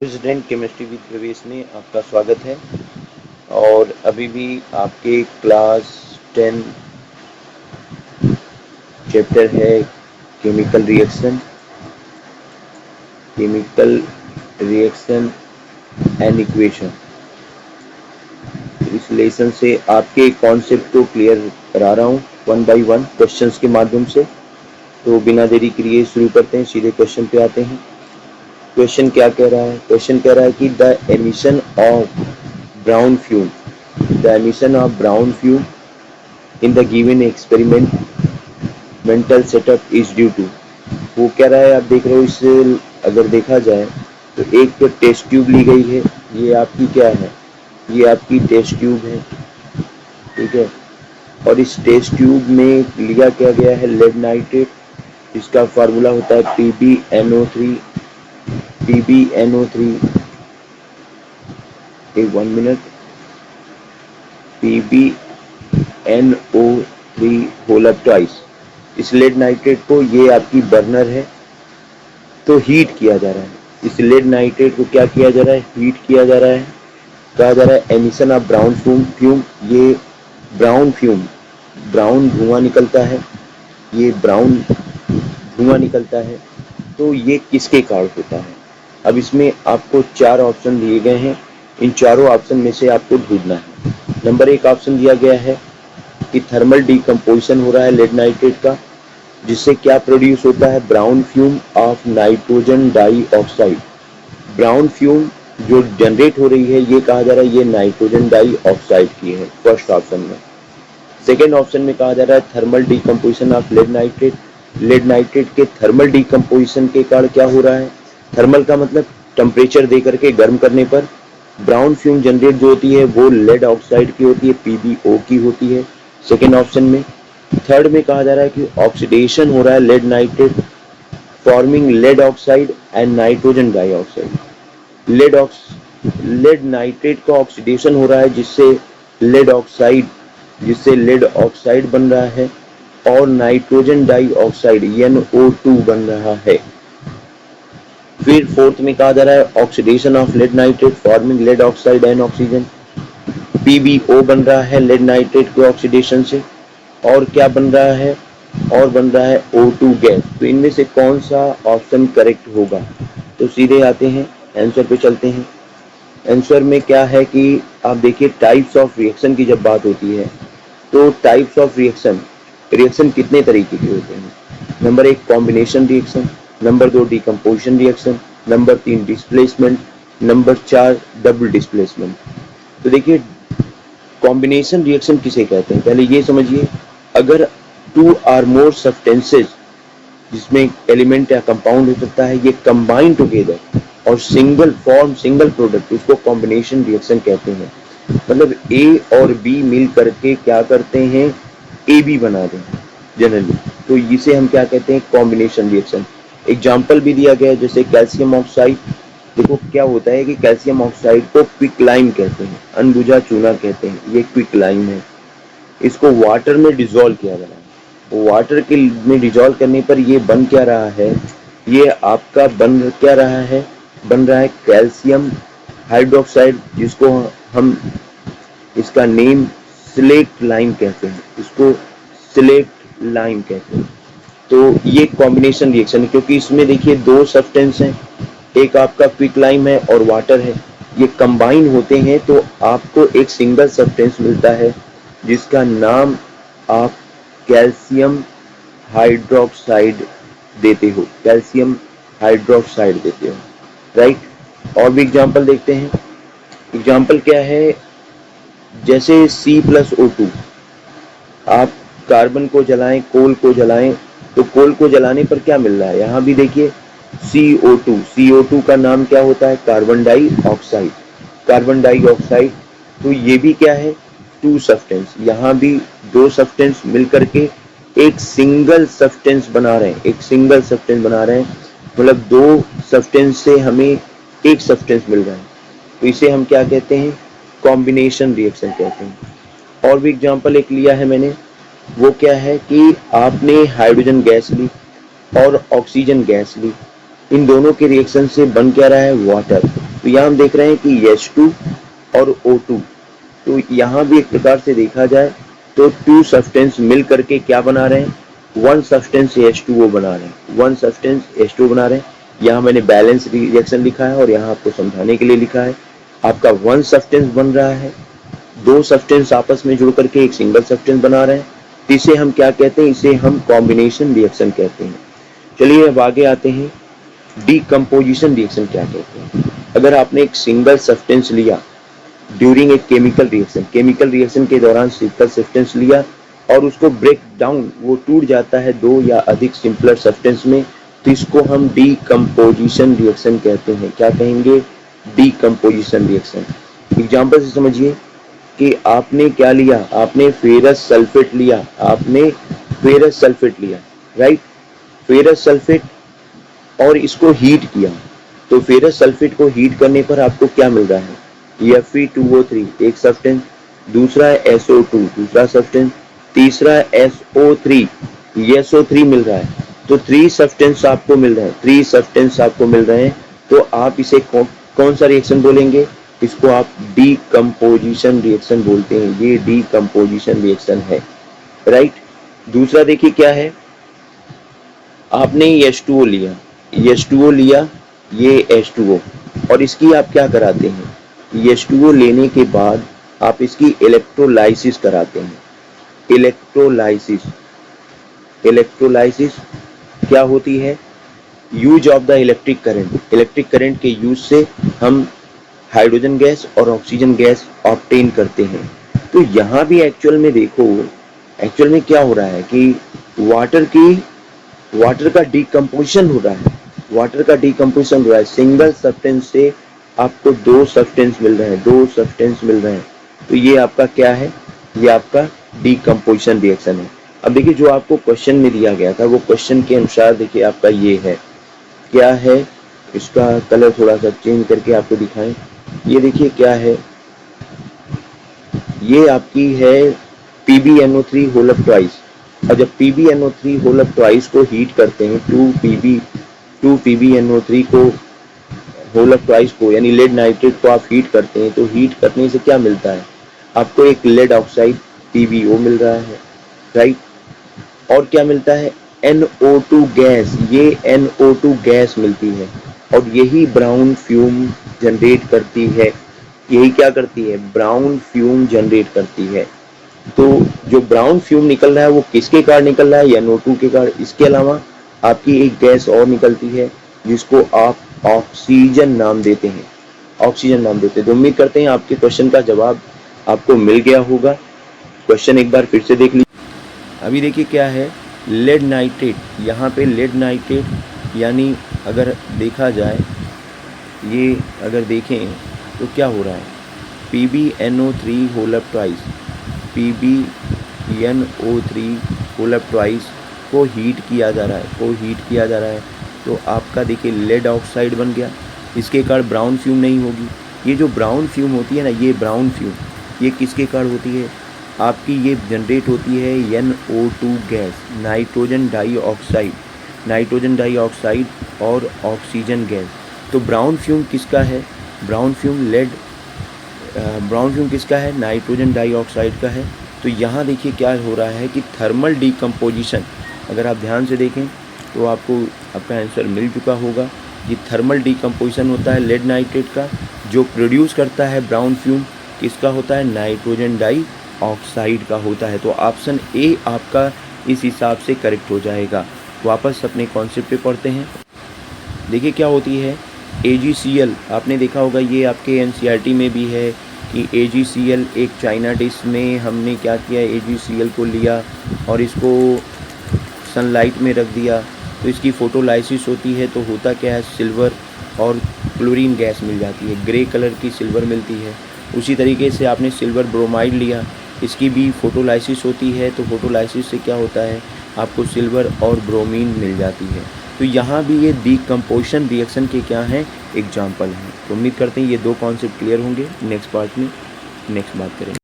President chemistry with प्रवेश में आपका स्वागत है। और अभी भी आपके क्लास 10 चैप्टर है केमिकल रिएक्शन एंड इक्वेशन। इस लेसन से आपके कॉन्सेप्ट को क्लियर करा रहा हूँ वन बाय वन क्वेश्चंस के माध्यम से। तो बिना देरी किए शुरू करते हैं, सीधे क्वेश्चन पे आते हैं। क्वेश्चन क्या कह रहा है? क्वेश्चन कह रहा है कि the emission of brown fume in the given experimental setup is due to। वो कह रहा है, आप देख रहे हो, इससे अगर देखा जाए तो एक टेस्ट ट्यूब ली गई है। ये आपकी क्या है? ये आपकी टेस्ट ट्यूब है, ठीक है। और इस टेस्ट ट्यूब में लिया क्या गया है? Lead nitrate. इसका फार्मूला होता है PbNO3। एक 1 minute. PbNO3 hold up twice. इस लेड नाइट्रेट को, ये आपकी बर्नर है, तो हीट किया जा रहा है। इस लेड नाइट्रेट को क्या किया जा रहा है? हीट किया जा रहा है। कहा जा रहा है एमिशन ऑफ ब्राउन फ्यूम। ये ब्राउन फ्यूम, ब्राउन धुआं निकलता है, ये ब्राउन धुआं निकलता है। तो ये किसके कारण होता है? अब इसमें आपको 4 ऑप्शन दिए गए हैं। इन चारों ऑप्शन में से आपको ढूंढना है। नंबर 1 ऑप्शन दिया गया है कि थर्मल डिकम्पोजिशन हो रहा है लेड नाइट्रेट का, जिससे क्या प्रोड्यूस होता है? Brown fume of nitrogen dioxide. Brown fume जो जनरेट हो रही है, ये कहा जा रहा है ये नाइट्रोजन डाइऑक्साइड की है, फर्स्ट ऑप्शन में। सेकेंड ऑप्शन में कहा जा रहा है thermal decomposition of lead nitrate. Lead nitrate के थर्मल डिकम्पोजिशन के कारण क्या हो रहा है? थर्मल का मतलब टेम्परेचर दे करके गर्म करने पर ब्राउन फ्यूम जनरेट जो होती है वो लेड ऑक्साइड की होती है, PbO की होती है, सेकेंड ऑप्शन में। थर्ड में कहा जा रहा है कि ऑक्सीडेशन हो रहा है lead nitrate, forming lead oxide and nitrogen dioxide. Lead nitrate का ऑक्सीडेशन हो रहा है, जिससे लेड ऑक्साइड बन रहा है, और नाइट्रोजन डाइऑक्साइड NO2 बन रहा है। फिर फोर्थ में कहा जा रहा है oxidation of lead nitrate forming lead oxide and oxygen. PbO बन रहा है लेड नाइट्रेट के ऑक्सीडेशन से, और क्या बन रहा है? और बन रहा है O2 गैस। तो इनमें से कौन सा ऑप्शन करेक्ट होगा? तो सीधे आते हैं आंसर पे, चलते हैं। आंसर में क्या है कि आप देखिए, टाइप्स ऑफ रिएक्शन की जब बात होती है तो टाइप्स ऑफ रिएक्शन कितने तरीके के होते हैं? Number 1 combination reaction, number 2 decomposition reaction, number 3 displacement, number 4 double displacement. तो देखिए, कॉम्बिनेशन रिएक्शन किसे कहते हैं? पहले ये समझिए, अगर 2 और मोर सब्सटेंसेस, जिसमें एलिमेंट या कंपाउंड हो सकता है, ये कंबाइन टुगेदर और सिंगल प्रोडक्ट, उसको कॉम्बिनेशन रिएक्शन कहते हैं। मतलब A और B मिल करके क्या करते हैं? AB बना दें जनरली। तो इसे हम क्या कहते हैं? Combination reaction. एग्जाम्पल भी दिया गया है, जैसे कैल्शियम ऑक्साइड। देखो क्या होता है कि कैल्शियम ऑक्साइड को क्विकलाइम कहते हैं, अनबुझा चूना कहते हैं। ये क्विकलाइम है। इसको वाटर में डिसॉल्व किया गया है। वाटर के में डिसॉल्व करने पर ये बन क्या रहा है? ये आपका बन क्या रहा है? बन रहा है कैल्शियम हाइड्रोक्साइड, जिसको हम, इसका नेम सिलेक्ट लाइम कहते हैं। इसको सिलेक्ट लाइम कहते हैं। तो ये कॉम्बिनेशन रिएक्शन है, क्योंकि इसमें देखिए 2 सब्सटेंस हैं, एक आपका क्विकलाइम है और वाटर है। ये कंबाइन होते हैं तो आपको एक सिंगल सब्सटेंस मिलता है, जिसका नाम आप कैल्शियम हाइड्रोक्साइड देते हो, राइट। और भी एग्जांपल देखते हैं। एग्जांपल क्या है? जैसे C+O2, आप कार्बन को जलाएं, कोल को जलाएं, तो कोल को जलाने पर क्या मिल रहा है? यहाँ भी देखिए CO2 का नाम क्या होता है? Carbon dioxide. तो ये भी क्या है? 2 सब्सटेंस। यहाँ भी 2 सब्सटेंस मिलकर के एक सिंगल सब्सटेंस बना रहे हैं, मतलब 2 सब्सटेंस से हमें एक सब्सटेंस मिल रहा है। तो इसे हम क्या कहते हैं? कॉम्बिनेशन रिएक्शन कहते हैं। और भी एग्जांपल एक लिया है मैंने, वो क्या है कि आपने हाइड्रोजन गैस ली और ऑक्सीजन गैस ली, इन दोनों के रिएक्शन से बन क्या रहा है? वाटर। तो यहाँ हम देख रहे हैं कि H2 और O2, तो यहाँ भी एक प्रकार से देखा जाए तो 2 सब्सटेंस मिल करके क्या बना रहे हैं, 1 सब्सटेंस H2O बना रहे हैं, 1 सब्सटेंस H2O बना रहे हैं। यहाँ मैंने बैलेंस रिएक्शन लिखा है और यहाँ आपको समझाने के लिए लिखा है। आपका 1 सब्सटेंस बन रहा है, 2 सब्सटेंस आपस में जुड़ करके एक सिंगल सब्सटेंस बना रहे हैं, तो इसे हम क्या कहते हैं, इसे हम कॉम्बिनेशन रिएक्शन कहते हैं। चलिए अब आगे आते हैं, डीकम्पोजिशन रिएक्शन क्या कहते हैं। अगर आपने एक सिंगल सब्सटेंस लिया ड्यूरिंग ए केमिकल रिएक्शन के दौरान सिंगल सब्सटेंस लिया और उसको ब्रेक डाउन, वो टूट जाता है 2 या अधिक सिंपलर सब्सटेंस में, तो इसको हम डीकम्पोजिशन रिएक्शन कहते हैं। क्या कहेंगे, डीकम्पोजिशन रिएक्शन। एग्जांपल से समझिए कि आपने क्या लिया, आपने फेरस सल्फेट लिया, राइट, फेरस सल्फेट, और इसको हीट किया। तो फेरस सल्फेट को हीट करने पर आपको क्या मिल रहा है, Fe2O3 एक सब्सटेंस, दूसरा है SO2 दूसरा सब्सटेंस, तीसरा है SO3 मिल रहा है। तो 3 सब्सटेंस आपको मिल रहे हैं, तो आप इसे कौन सा रिएक्शन बोलेंगे, इसको आप डीकम्पोजिशन रिएक्शन बोलते हैं। ये डीकम्पोजिशन रिएक्शन है, राइट। दूसरा देखिए क्या है, आपने H2O लिया, ये H2O, और इसकी आप क्या कराते हैं, H2O लेने के बाद आप इसकी इलेक्ट्रोलाइसिस कराते हैं। इलेक्ट्रोलाइसिस क्या होती है, use of the electric current के यूज से हम हाइड्रोजन गैस और ऑक्सीजन गैस ऑब्टेन करते हैं। तो यहाँ भी एक्चुअल में देखो, एक्चुअल में क्या हो रहा है कि वाटर का डिकम्पोजिशन हो रहा है, सिंगल सब्सटेंस से आपको 2 सब्सटेंस मिल रहे हैं, तो ये आपका क्या है, ये आपका डीकम्पोजिशन रिएक्शन है। अब देखिए जो आपको क्वेश्चन में दिया गया था, वो क्वेश्चन के अनुसार देखिए आपका ये है, क्या है, इसका कलर थोड़ा सा चेंज करके आपको दिखाएं। ये देखिए क्या है, ये आपकी है PbNO3 होल अप ट्वाइस, और जब PbNO3 होल अप ट्वाइस को हीट करते हैं, 2PbNO3 को होल अप ट्वाइस को, यानी लेड नाइट्रेट को आप हीट करते हैं, तो हीट करने से क्या मिलता है, आपको एक लेड ऑक्साइड PbO मिल रहा है, राइट। और क्या मिलता है, NO2 गैस, ये NO2 गैस मिलती है, और यही ब्राउन फ्यूम जनरेट करती है, ब्राउन फ्यूम जनरेट करती है। तो जो ब्राउन फ्यूम निकल रहा है वो किसके कारण निकल रहा है, NO2 के कारण। इसके अलावा आपकी एक गैस और निकलती है जिसको आप ऑक्सीजन नाम देते हैं। तो उम्मीद करते हैं आपके क्वेश्चन का जवाब आपको मिल गया होगा। क्वेश्चन एक बार फिर से देख लीजिए। अभी देखिए क्या है, लेड नाइट्रेट, यहाँ पे लेड नाइट्रेट, यानी अगर देखा जाए, ये अगर देखें तो क्या हो रहा है, PbNO3 होल अप ट्वाइस को हीट किया जा रहा है, तो आपका देखिए लेड ऑक्साइड बन गया। इसके कारण ब्राउन फ्यूम नहीं होगी। ये जो ब्राउन फ्यूम होती है ना, ये ब्राउन फ्यूम ये किसके कारण होती है, आपकी ये जनरेट होती है NO2 गैस, नाइट्रोजन डाइऑक्साइड और ऑक्सीजन गैस। तो ब्राउन फ्यूम किसका है, ब्राउन फ्यूम किसका है, नाइट्रोजन डाइऑक्साइड का है। तो यहाँ देखिए क्या हो रहा है कि थर्मल डीकम्पोजिशन, अगर आप ध्यान से देखें तो आपको आपका आंसर मिल चुका होगा। ये थर्मल डीकम्पोजिशन होता है लेड नाइट्रेट का, जो प्रोड्यूस करता है ब्राउन फ्यूम किसका होता है, नाइट्रोजन डाइऑक्साइड का होता है। तो ऑप्शन ए आपका इस हिसाब से करेक्ट हो जाएगा। वापस अपने कॉन्सेप्ट पे पढ़ते हैं। देखिए क्या होती है AgCl, आपने देखा होगा, ये आपके NCERT में भी है कि AgCl एक चाइना डिश में हमने क्या किया, AgCl को लिया और इसको सनलाइट में रख दिया, तो इसकी फोटोलाइसिस होती है, तो होता क्या है, सिल्वर और क्लोरीन गैस मिल जाती है, ग्रे कलर की सिल्वर मिलती है। उसी तरीके से आपने सिल्वर ब्रोमाइड लिया, इसकी भी फोटोलाइसिस होती है, तो फोटोलाइसिस से क्या होता है, आपको सिल्वर और ब्रोमीन मिल जाती है। तो यहाँ भी ये डीकम्पोजिशन रिएक्शन के क्या हैं, एग्जाम्पल हैं। तो उम्मीद करते हैं ये 2 कॉन्सेप्ट क्लियर होंगे। नेक्स्ट पार्ट में नेक्स्ट बात करेंगे।